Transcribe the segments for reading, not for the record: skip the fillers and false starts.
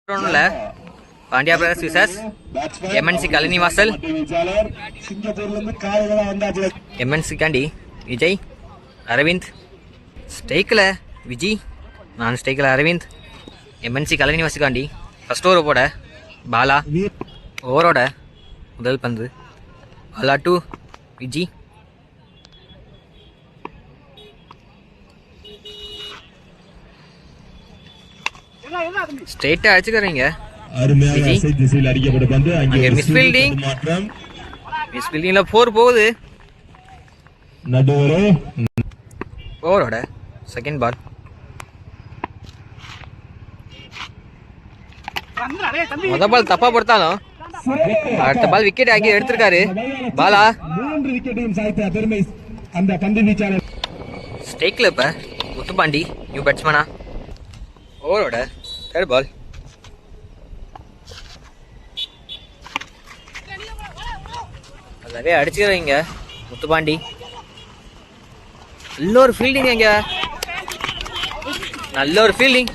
Pandya brothers versus MNC கலினி வாசல். MNC காண்டி விஜய், அரவிந்த். ஸ்ட்ரைக்கில் விஜய், நான் ஸ்ட்ரைக்கில் அரவிந்த். எம்என்சி கலினி வாசுக்காண்டி ஃபஸ்ட் ஓவர் போட பாலா. ஓவரோட முதல் பந்து பாலா டு விஜய். ஸ்ட்ரெயிட்டா அடிச்சுக்கிறீங்க. மிஸ் ஃபீல்டிங்ல 4 போகுது. ஓவரோட செகண்ட் பால். முத பால் தப்பா கொடுத்தாலும் அடுத்த பால் விக்கெட் ஆக்கி எடுத்திருக்காரு பாலா. ஸ்ட்ரைக்ல இப்ப முத்துப்பாண்டி நியூ பேட்ஸ்மேனா. ஓவரோட தேர்ட் பால். அதாவே அடிச்சுக்கிறீங்க முத்துப்பாண்டி. நல்ல ஒரு ஃபீல்டிங், இங்க நல்ல ஒரு ஃபீல்டிங்.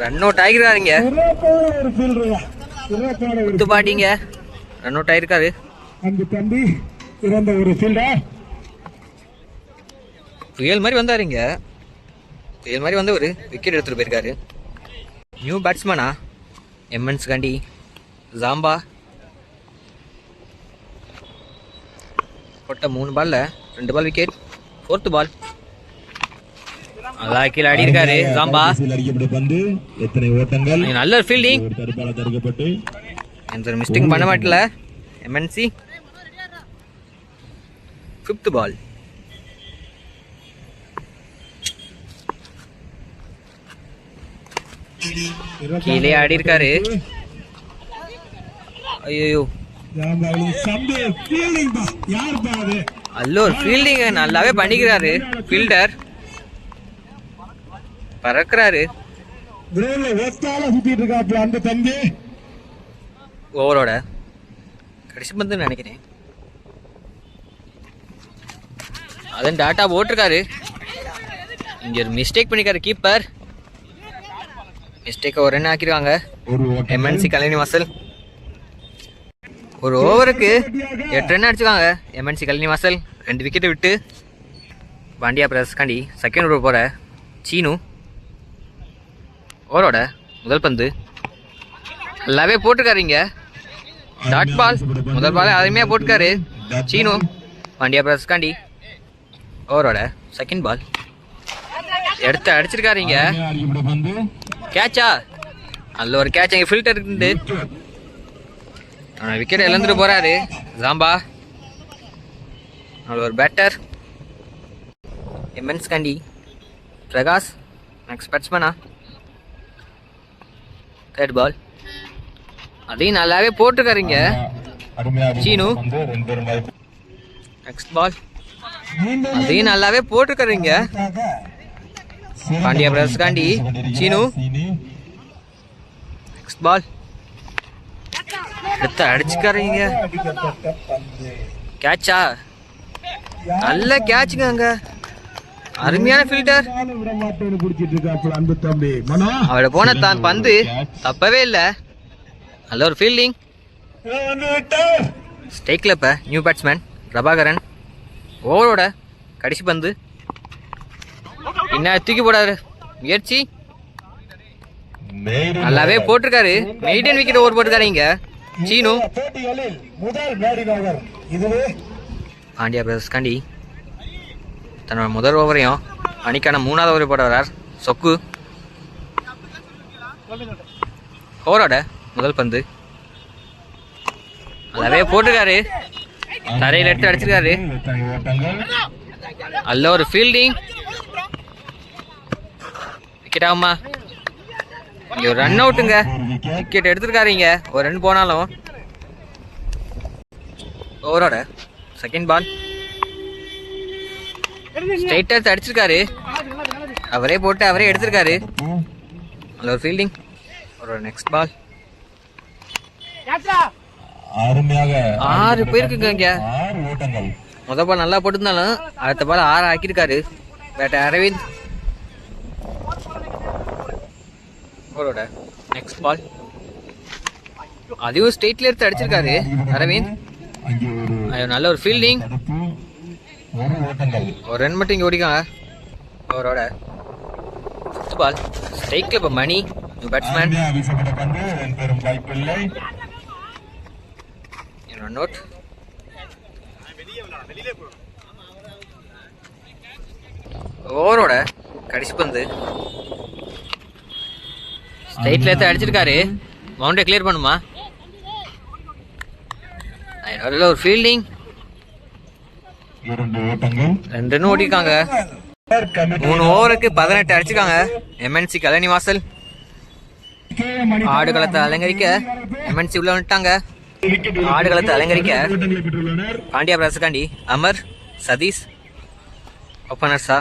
ரன் அவுட் ஆகிக்கிறாருங்க முத்துப்பாண்டிங்க. ரன் அவுட் ஆயிருக்காரு. புயல் மாதிரி வந்தாருங்க. புயல் மாதிரி வந்து ஒரு விக்கெட் எடுத்துட்டு போயிருக்காரு. நியூ பேட்ஸ்மேனா எம்என்ஸ் காண்டி ஜாம்பா. போட்ட 3 பால்ல 2 பால் விக்கெட். ஃபோர்த் பால் நல்லா கீழே ஆடி இருக்காரு ஜாம்பா. நல்ல ஃபீல்டிங், எந்த மிஸ்டேக் பண்ண மாட்டல எம்என்சி. ஃபிஃப்த் பால். கீழே ஆடி இருக்காரு. ஐயோ, நல்ல ஒரு ஃபீல்டிங் நல்லாவே பண்ணிக்கிறாரு ஃபீல்டர். பறக்குறாரு. ஓவரோட கடைசி பந்து நினைக்கிறேன். அதன் டாட்டா போட்டிருக்காரு. இங்க ஒரு மிஸ்டேக் பண்ணிருக்காரு கீப்பர். மிஸ்டேக் ஒரு ரன் ஆக்கிருக்காங்க எம்என்சி கலினி வாசல். ஒரு ஓவருக்கு 8 ரன் அடிச்சுக்காங்க எம்என்சி கலினி வாசல். 2 விக்கெட்டை விட்டு பாண்டியா பிரதர்ஸ் காண்டி செகண்ட் ஓவர் போற சீனு. ஓவரோட முதல் பந்து நல்லாவே போட்டுருக்காருங்க. Dot ball. முதல் பால் அருமையா போட்டுக்காரு சீனு பாண்டியா பிரதர்ஸ் காண்டி. ஓவரோட செகண்ட் பால் எடுத்து அடிச்சிருக்காருங்க. கேட்சா? நல்ல ஒரு கேட்ச். எங்க ஃபில்டர் இருந்து விக்கெட் இழந்துட்டு போறாரு ஜாம்பா. நல்ல ஒரு பேட்டர் எம்என்ஸ் காண்டி பிரகாஷ் நெக்ஸ்ட் பேட்ஸ்மேனா. தேர்ட் பால் அதையும் நல்லாவே போட்டுருக்காருங்க சீனு. நெக்ஸ்ட் பால் அதையும் நல்லாவே போட்டுருக்காருங்க பாண்டியா பிரதர்ஸ் காண்டி சீனு. நெக்ஸ்ட் பால் எடுத்து அடிச்சுக்காரீங்க. கேட்சா? நல்ல கேட்சுங்க. அங்க அருமையான ஃபீல்டர். அவட போன தான் பந்து தப்பவே இல்லை. நல்ல ஒரு ஃபீல்டிங். ஸ்ட்ரைக்ல இப்ப நியூ பேட்ஸ்மேன் பிரபாகரன். ஓவரோட கடைசி பந்து என்ன தூக்கி போடாரு முயற்சி. நல்லாவே போட்டிருக்காரு. மெய்டன் விக்கெட் ஓவர் போட்டிருக்காருங்க சீனு. பாண்டியா பிரதர்ஸ் காண்டி தன்னோட முதல் ஓவரையும் அணிக்கான 3வது ஓவர் போட வர்றார் சொக்கு. ஓவரோட முதல் பந்து நல்லாவே போட்டிருக்காரு. தரையில் எடுத்து அடிச்சிருக்காரு. நல்ல ஒரு ஃபீல்டிங். விக்கெட் ஆகுமா? இங்க ஒரு ரன் அவுட்டுங்க. விக்கெட் எடுத்துருக்காருங்க. ஒரு ரன் போனாலும். ஓவரோட செகண்ட் பால் ஸ்ட்ரைட்டா அடிச்சிருக்காரு. அவரே போட்டு அவரே எடுத்திருக்காரு. நல்ல ஒரு ஃபீல்டிங். ஒரு நெக்ஸ்ட் பால் 6 போயிருக்குங்க. முத பால் நல்லா போட்டிருந்தாலும் அடுத்த பால் 6 ஆக்கியிருக்காரு பேட்டர் அரவிந்த். ஓவரோட நெக்ஸ்ட் பால். அதையும் ஸ்ட்ரெயிட்ல எடுத்து அடிச்சிருக்காரு அரவிந்த். நல்ல ஒரு ஃபீல்டிங். ஒரு ரன் மட்டும் இங்கே ஓடிக்காங்க. ஓவரோட ஃபிஃப்த் பால். ஸ்ட்ரைக்ல இப்போ மணி பேட்ஸ்மேன். Run out. ஓவரோட கடைசி பந்து ஸ்ட்ரைட்ல எடுத்து அடிச்சிருக்காரு. பவுண்டரி கிளியர் பண்ணுமா? நல்ல ஒரு ஃபீல்டிங். 2 ரன் ஓடிருக்காங்க. 3 ஓவருக்கு 18 அடிச்சிருக்காங்க. எம்என்சி கலனி வாசல். ஆடுகளத்தை அலங்கரிக்க எம்என்சி உள்ள வந்துட்டாங்க. ஆடுகளத்தை அலங்கரிக்க பாண்டியா பிரதர்ஸுக்காண்டி அமர், சதீஷ் ஓப்பனர்ஸா.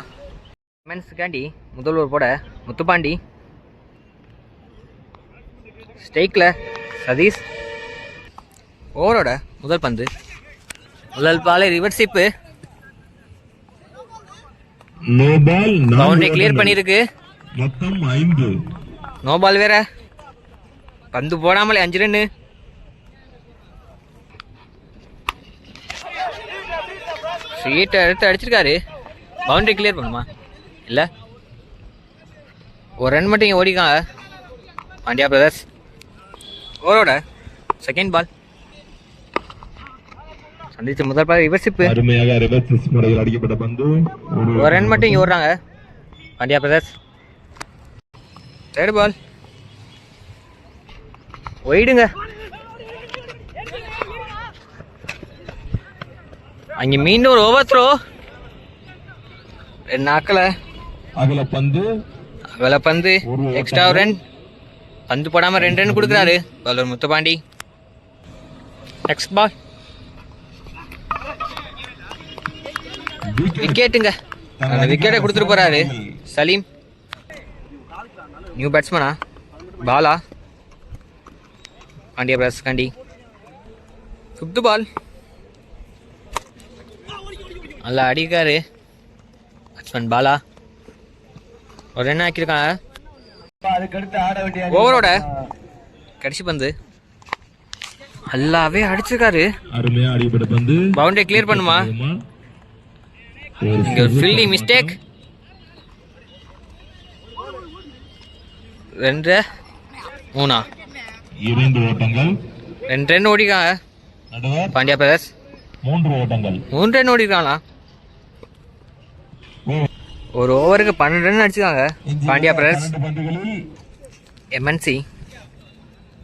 எம்என்சிக்காண்டி முதல் ஓவர் போட முத்துப்பாண்டி. ஸ்ட்ரைக்ல சதீஷ். ஓவரோட முதல் பந்து. முதல் பால் ரிவர்ஸ் ஹிப். பவுண்டரி கிளியர் பண்ணிருக்கு. மொத்தம் 5. நோ பால் வேற. பந்து போடாமலே 5 ரன். ஸ்ட்ரெயிட் எடுத்து அடிச்சிருக்காரு. பவுண்டரி கிளியர் பண்ணுமா? இல்லை. ஒரு ரன் மட்டும் இங்கே ஓடிக்காங்க பாண்டியா பிரதர்ஸ். ஓவரோட செகண்ட் பால். சந்திச்ச முதல் பால் ரிவர்ஸ் ஹிப். அருமையாக ரிவர்ஸ் முறையில் அடிக்கப்பட்ட பந்து. ஒரு ரன் மட்டும் இங்கே ஓடுறாங்க பாண்டியா பிரதர்ஸ். தேர்ட் பால் ஒயிடுங்க. அங்கே மீண்டும் ஒரு ஓவர் த்ரோ. 2 நாக்கில் அகல பந்து. Extra run. பந்து போடாம 2 ரன் கொடுக்குறாரு பவுலர் முத்துப்பாண்டி. Next ball. விக்கெட்டுங்க. அந்த விக்கெட்டை கொடுத்துட்டு போறாரு சலீம். நியூ பேட்ஸ்மேனா பாலா பாண்டியா பிரதர்ஸ் காண்டி. 5th பால். நல்லா அடிக்காரு பேட்ஸ்மேன் பாலா. ஒரு ரன் ஆக்கியிருக்காங்க. ஓவரோட கடைசி பந்து. நல்லாவே அடிச்சிருக்காரு. பவுண்டரி கிளியர் பண்ணுமா? இங்க ஒரு ஃபீல்டிங் மிஸ்டேக். 2 3 2 ஓட்டங்கள். 2 ரன் ஓடிக்காங்க பாண்டியா பிரதர்ஸ். 3 ரன் ஓடிருக்காங்களா? ஒரு ஓவருக்கு 12 ரன் அடிச்சிருக்காங்க Pandiya brothers. MNC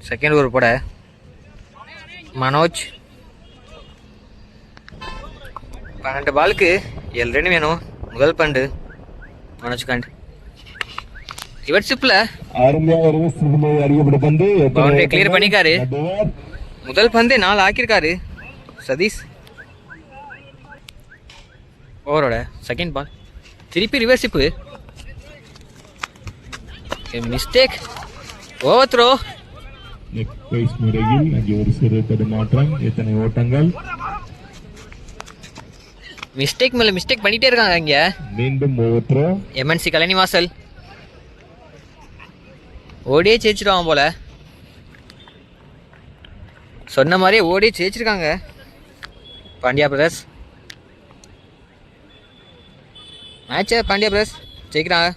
second over போட மனோஜ். 12 பாலுக்கு 7 ரன் வேணும். முதல் பந்து மனோஜ் காண்ட். ரிவர்ஸ் ஹிப்ல பவுண்டரி கிளியர் பண்ணிக்காரு. முதல் பந்து 4 ஆக்கியிருக்காரு சதீஷ். ஓவரோட செகண்ட் பால். திருப்பி reverse hit. Mistake. Over throw. முறையில் அங்கே ஒரு சிறு தடுமாற்றம். எத்தனை ஓட்டங்கள்? மிஸ்டேக் மேல மிஸ்டேக் பண்ணிட்டே இருக்காங்க இங்க. மீண்டும் ஓவர் த்ரோ. எம்என்சி கலனி வாசல். ஓடியே ஜெயிச்சிருவாங்க போல. சொன்ன மாதிரியே ஓடியே ஜெயிச்சிருக்காங்க பாண்டியா பிரதர்ஸ். மேட்சை பாண்டியா பிரதர்ஸ் ஜெயிக்கிறாங்க.